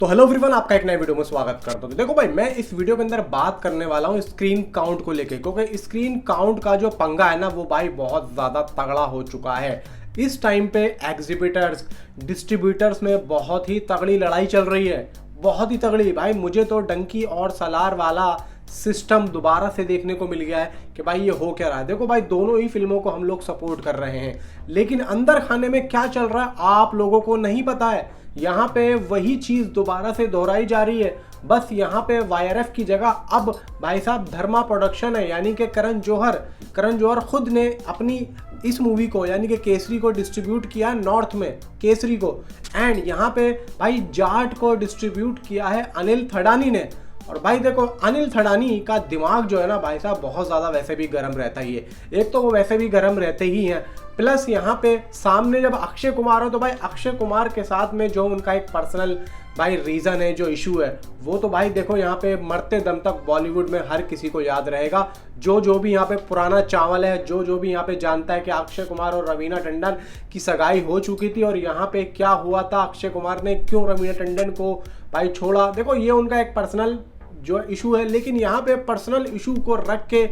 तो hello everyone, आपका एक नए वीडियो में स्वागत करता हूँ। देखो भाई, मैं इस वीडियो के अंदर बात करने वाला हूँ स्क्रीन काउंट को लेके, क्योंकि स्क्रीन काउंट का जो पंगा है ना वो भाई बहुत ज़्यादा तगड़ा हो चुका है। इस टाइम पे एग्जीबिटर्स डिस्ट्रीब्यूटर्स में बहुत ही तगड़ी लड़ाई चल रही है, बहुत ही तगड़ी। भाई मुझे तो डंकी और सलार वाला सिस्टम दोबारा से देखने को मिल गया है कि भाई ये हो क्या रहा है। देखो भाई, दोनों ही फिल्मों को हम लोग सपोर्ट कर रहे हैं, लेकिन अंदर खाने में क्या चल रहा है आप लोगों को नहीं पता है। यहाँ पे वही चीज़ दोबारा से दोहराई जा रही है, बस यहाँ पे वाईआरएफ की जगह अब भाई साहब धर्मा प्रोडक्शन है, यानी कि करण जौहर खुद ने अपनी इस मूवी को यानी कि केसरी को डिस्ट्रीब्यूट किया नॉर्थ में, केसरी को। एंड यहाँ पे भाई जाट को डिस्ट्रीब्यूट किया है अनिल थडानी ने। और भाई देखो, अनिल थडानी का दिमाग जो है ना भाई साहब बहुत ज़्यादा वैसे भी गर्म रहता ही है। एक तो वो वैसे भी गर्म रहते ही हैं, प्लस यहाँ पे सामने जब अक्षय कुमार हो तो भाई अक्षय कुमार के साथ में जो उनका एक पर्सनल भाई रीज़न है, जो इशू है, वो तो भाई देखो यहाँ पे मरते दम तक बॉलीवुड में हर किसी को याद रहेगा। जो भी यहाँ पे पुराना चावल है, जो भी यहाँ पे जानता है कि अक्षय कुमार और रवीना टंडन की सगाई हो चुकी थी और यहाँ पे क्या हुआ था, अक्षय कुमार ने क्यों रवीना टंडन को भाई छोड़ा। देखो ये उनका एक पर्सनल जो इशू है, लेकिन यहाँ पे पर्सनल इशू को रख के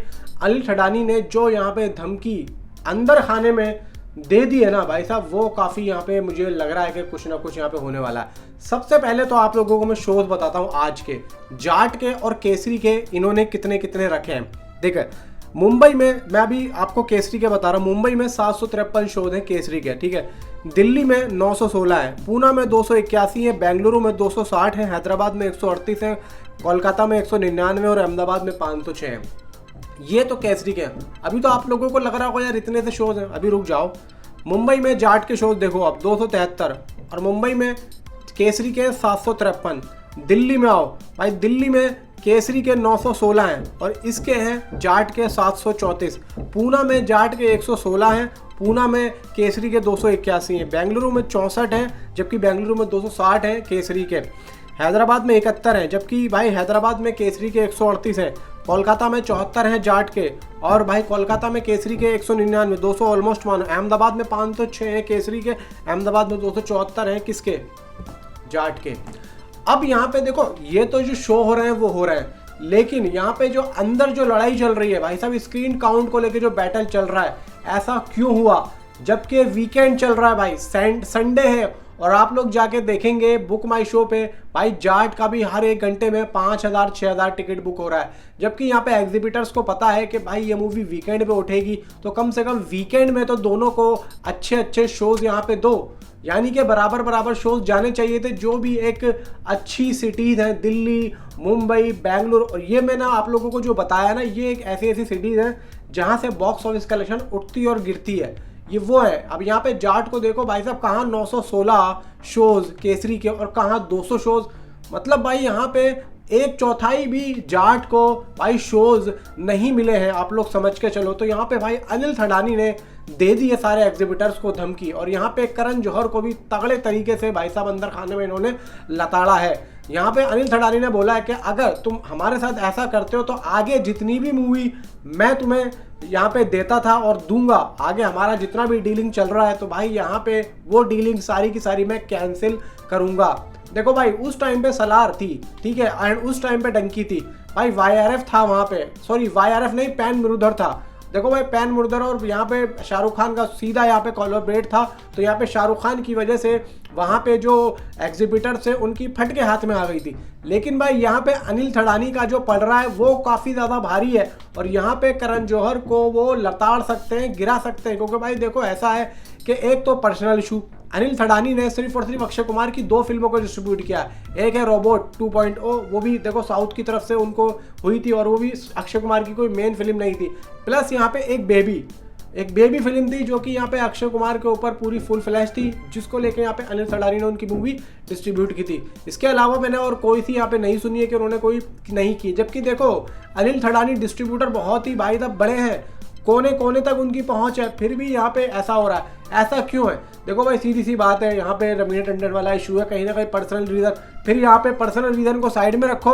अनिल थडानी ने जो यहाँ पे धमकी अंदर खाने में दे दी है ना भाई साहब, वो काफ़ी यहाँ पे मुझे लग रहा है कि कुछ ना कुछ यहाँ पे होने वाला है। सबसे पहले तो आप लोगों को मैं शोज बताता हूँ आज के, जाट के और केसरी के इन्होंने कितने कितने रखे हैं। देखिए मुंबई में, मैं अभी आपको केसरी के बता रहा हूँ, मुंबई में 753 शोज हैं केसरी के, ठीक है। दिल्ली में 916 है, पूना में 281 है, बेंगलुरु में 260 है, हैदराबाद में 138 है, कोलकाता में 199 और अहमदाबाद में 506 है। ये तो केसरी के हैं। अभी तो आप लोगों को लग रहा होगा यार इतने से शोज हैं, अभी रुक जाओ। मुंबई में जाट के शोज देखो अब 273, और मुंबई में केसरी के 753। दिल्ली में आओ भाई, दिल्ली में केसरी के 916 हैं और इसके हैं जाट के 734। पूना में जाट के 116 हैं, पूना में केसरी के 281 हैं, बेंगलुरु में 64 हैं, जबकि बेंगलुरु में 260 हैं केसरी के। हैदराबाद में 71 हैं, जबकि भाई हैदराबाद में केसरी के 138 हैं। कोलकाता में 74 हैं जाट के, और भाई कोलकाता में केसरी के 199, 200 ऑलमोस्ट मान। अहमदाबाद में 506 हैं केसरी के, अहमदाबाद में 274 हैं किसके, जाट के। अब यहाँ पे देखो, ये तो जो शो हो रहे हैं वो हो रहे हैं, लेकिन यहाँ पे जो अंदर जो लड़ाई चल रही है भाई साहब, स्क्रीन काउंट को लेके जो बैटल चल रहा है, ऐसा क्यों हुआ जबकि वीकेंड चल रहा है भाई, संडे है। और आप लोग जाके देखेंगे बुक माई शो पे भाई जाट का भी हर एक घंटे में 5000 6000 टिकट बुक हो रहा है, जबकि यहाँ पे एग्जीबिटर्स को पता है कि भाई ये मूवी वीकेंड पे उठेगी, तो कम से कम वीकेंड में तो दोनों को अच्छे अच्छे शोज यहाँ पे दो, यानी कि बराबर शोज जाने चाहिए थे। जो भी एक अच्छी सिटीज़ हैं, दिल्ली, मुंबई, बेंगलुरु, और ये मैंने आप लोगों को जो बताया ना, ये एक ऐसी सिटीज़ हैं जहाँ से बॉक्स ऑफिस कलेक्शन उठती और गिरती है, ये वो है। अब यहाँ पे जाट को देखो भाई साहब, कहाँ 916 शोज केसरी के और कहाँ 200 शोज, मतलब भाई यहाँ पे 1/4 भी जाट को भाई शोज नहीं मिले हैं, आप लोग समझ के चलो। तो यहाँ पे भाई अनिल थडानी ने दे दी है सारे एग्जीबिटर्स को धमकी, और यहाँ पे करण जौहर को भी तगड़े तरीके से भाई साहब अंदर खाने में इन्होंने लताड़ा है। यहाँ पे अनिल थडानी ने बोला है कि अगर तुम हमारे साथ ऐसा करते हो तो आगे जितनी भी मूवी मैं तुम्हें यहाँ पे देता था और दूंगा, आगे हमारा जितना भी डीलिंग चल रहा है, तो भाई यहाँ पे वो डीलिंग सारी की सारी मैं कैंसिल करूंगा। देखो भाई, उस टाइम पे सलार थी, ठीक है, एंड उस टाइम पे डंकी थी भाई, वाईआरएफ था वहाँ पे, सॉरी वाईआरएफ नहीं, पैन मुरुदर था। देखो भाई, पैन मुरुदर और यहाँ पे शाहरुख खान का सीधा यहाँ पे कोलैबोरेट था, तो यहाँ पे शाहरुख खान की वजह से वहाँ पे जो एग्जीबिटर से उनकी फट के हाथ में आ गई थी। लेकिन भाई यहाँ पे अनिल थडानी का जो पड़ रहा है वो काफ़ी ज़्यादा भारी है, और यहाँ पे करण जौहर को वो लताड़ सकते हैं, गिरा सकते हैं, क्योंकि भाई देखो ऐसा है कि एक तो पर्सनल इशू, अनिल थडानी ने सिर्फ और सिर्फ अक्षय कुमार की 2 फिल्मों को डिस्ट्रीब्यूट किया। एक है रोबोट 2.0, वो भी देखो साउथ की तरफ से उनको हुई थी, और वो भी अक्षय कुमार की कोई मेन फिल्म नहीं थी। प्लस यहाँ पे एक बेबी फिल्म थी जो कि यहाँ पे अक्षय कुमार के ऊपर पूरी फुल फ्लैश थी, जिसको लेके यहाँ पे अनिल थडानी ने उनकी मूवी डिस्ट्रीब्यूट की थी। इसके अलावा मैंने और कोई सी यहाँ पे नहीं सुनी है कि उन्होंने कोई नहीं की, जबकि देखो अनिल थडानी डिस्ट्रीब्यूटर बहुत ही भाई साहब बड़े हैं, कोने कोने तक उनकी पहुंच है, फिर भी यहाँ पे ऐसा हो रहा है। ऐसा क्यों है? देखो भाई, सीधी सी बात है, यहाँ पे रवीना टंडन वाला इशू है, कहीं ना कहीं पर्सनल रीजन। फिर यहाँ पे पर्सनल रीजन को साइड में रखो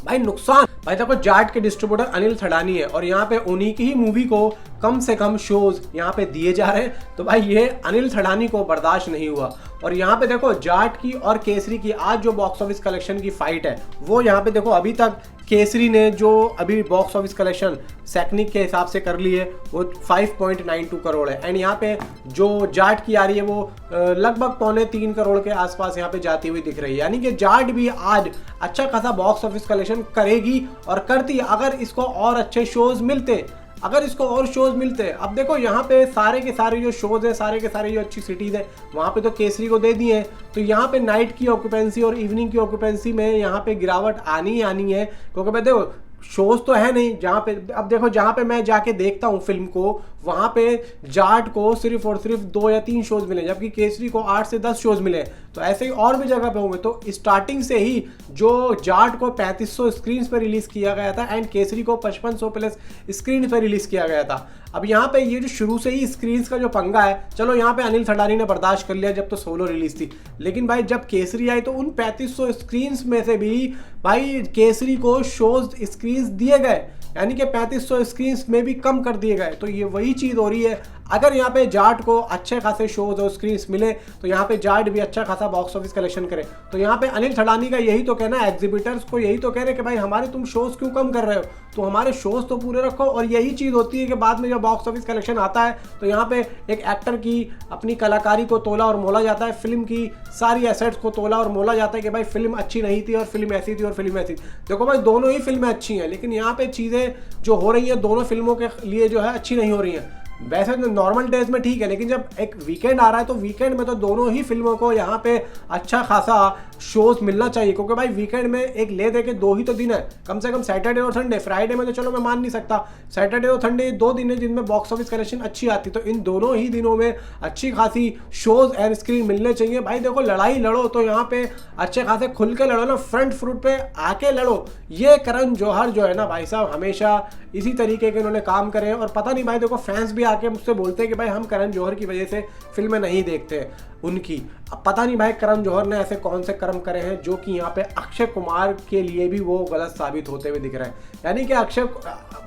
भाई, नुकसान भाई देखो, जाट के डिस्ट्रीब्यूटर अनिल थडानी है और यहाँ पे उन्हीं की ही मूवी को कम से कम शोज यहाँ पे दिए जा रहे हैं। तो भाई ये अनिल थड़ानी को बर्दाश्त नहीं हुआ। और यहाँ पे देखो जाट की और केसरी की आज जो बॉक्स ऑफिस कलेक्शन की फाइट है वो यहाँ पे देखो अभी तक केसरी ने जो अभी बॉक्स ऑफिस कलेक्शन सैकनिक के हिसाब से कर ली है वो 5.92 करोड़ है। एंड यहाँ पे जो जाट की आ रही है वो लगभग 2.25 करोड़ के आसपास यहाँ पे जाती हुई दिख रही है। यानी कि जाट भी आज अच्छा खासा बॉक्स ऑफिस कलेक्शन करेगी और करती अगर इसको और अच्छे शोज मिलते, अगर इसको और शोज मिलते। अब देखो यहाँ पे सारे के सारे जो शोज है, सारे के सारे जो अच्छी सिटीज है वहाँ पे तो केसरी को दे दिए हैं। तो यहाँ पे नाइट की ऑक्यूपेंसी और इवनिंग की ऑक्यूपेंसी में यहाँ पे गिरावट आनी ही आनी है, क्योंकि भाई देखो शोज तो है नहीं जहाँ पे। अब देखो जहाँ पे मैं जाके देखता हूँ फिल्म को वहाँ पे जाट को सिर्फ और सिर्फ 2 या 3 शोज मिले, जबकि केसरी को 8 से 10 शोज मिले। तो ऐसे ही और भी जगह पे होंगे। तो स्टार्टिंग से ही जो जाट को 3500 स्क्रीन पे रिलीज किया गया था एंड केसरी को 5500 प्लस स्क्रीन पे रिलीज किया गया था। अब यहाँ पे ये जो शुरू से ही स्क्रीन का जो पंगा है, चलो यहाँ पे अनिल थड़ानी ने बर्दाश्त कर लिया जब तो सोलो रिलीज थी, लेकिन भाई जब केसरी आई तो उन 3500 स्क्रीन में से भी भाई केसरी को शोज स्क्रीन दिए गए, यानी कि 3500 स्क्रीन में भी कम कर दिए गए। तो ये वही चीज़ हो रही है। अगर यहाँ पे जाट को अच्छे खासे शोज और स्क्रीन मिले तो यहाँ पे जाट भी अच्छा खासा बॉक्स ऑफिस कलेक्शन करे। तो यहाँ पे अनिल थड़ानी का यही तो कहना है, एग्जिबिटर्स को यही तो कह रहे हैं कि भाई हमारे तुम शोज क्यों कम कर रहे हो, तो हमारे शोज तो पूरे रखो। और यही चीज़ होती है कि बाद में जब बॉक्स ऑफिस कलेक्शन आता है तो यहाँ पे एक एक्टर की अपनी कलाकारी को तोला और मोला जाता है, फिल्म की सारी एसेट्स को तोला और मोला जाता है कि भाई फिल्म अच्छी नहीं थी और फिल्म ऐसी थी और फिल्म ऐसी। देखो भाई दोनों ही फिल्में अच्छी हैं, लेकिन यहाँ पे चीज़ें जो हो रही है दोनों फिल्मों के लिए जो है अच्छी नहीं हो रही हैं। वैसे तो नॉर्मल डेज में ठीक है, लेकिन जब एक वीकेंड आ रहा है तो वीकेंड में तो दोनों ही फिल्मों को यहाँ पे अच्छा खासा शोज मिलना चाहिए, क्योंकि भाई वीकेंड में एक ले दे के 2 ही तो दिन है, कम से कम सैटरडे और संडे। फ्राइडे में तो चलो मैं मान नहीं सकता, सैटरडे और संडे 2 दिन है जिनमें बॉक्स ऑफिस कलेक्शन अच्छी आती। तो इन दोनों ही दिनों में अच्छी खासी शोज एंड स्क्रीन मिलने चाहिए। भाई देखो लड़ाई लड़ो तो यहाँ पे अच्छे खासे खुल के लड़ो ना, फ्रंट फ्रूट पे आके लड़ो। ये करण जौहर जो है ना भाई साहब हमेशा इसी तरीके के उन्होंने काम करे हैं। और पता नहीं भाई देखो फैंस भी आके मुझसे बोलते हैं कि भाई हम करण जौहर की वजह से फिल्में नहीं देखते उनकी। अब पता नहीं भाई करण जौहर ने ऐसे कौन से कर्म करे हैं जो कि यहाँ पे अक्षय कुमार के लिए भी वो गलत साबित होते हुए दिख रहे हैं। यानी कि अक्षय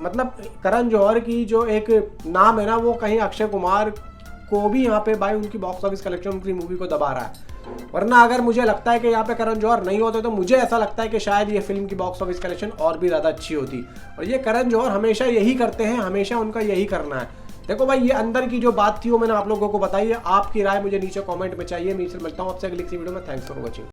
मतलब करण जौहर की जो एक नाम है ना वो कहीं अक्षय कुमार को भी यहाँ पे भाई उनकी बॉक्स ऑफिस कलेक्शन उनकी मूवी को दबा रहा है। वरना अगर मुझे लगता है कि यहाँ पे करण जौहर नहीं होते तो मुझे ऐसा लगता है कि शायद ये फिल्म की बॉक्स ऑफिस कलेक्शन और भी ज़्यादा अच्छी होती। और ये करण जौहर हमेशा यही करते हैं, हमेशा उनका यही करना है। देखो भाई ये अंदर की जो बात थी वो मैंने आप लोगों को बताई है। आपकी राय मुझे नीचे कमेंट में चाहिए। मैं मिलता हूँ आपसे अगली वीडियो में। Thanks for watching.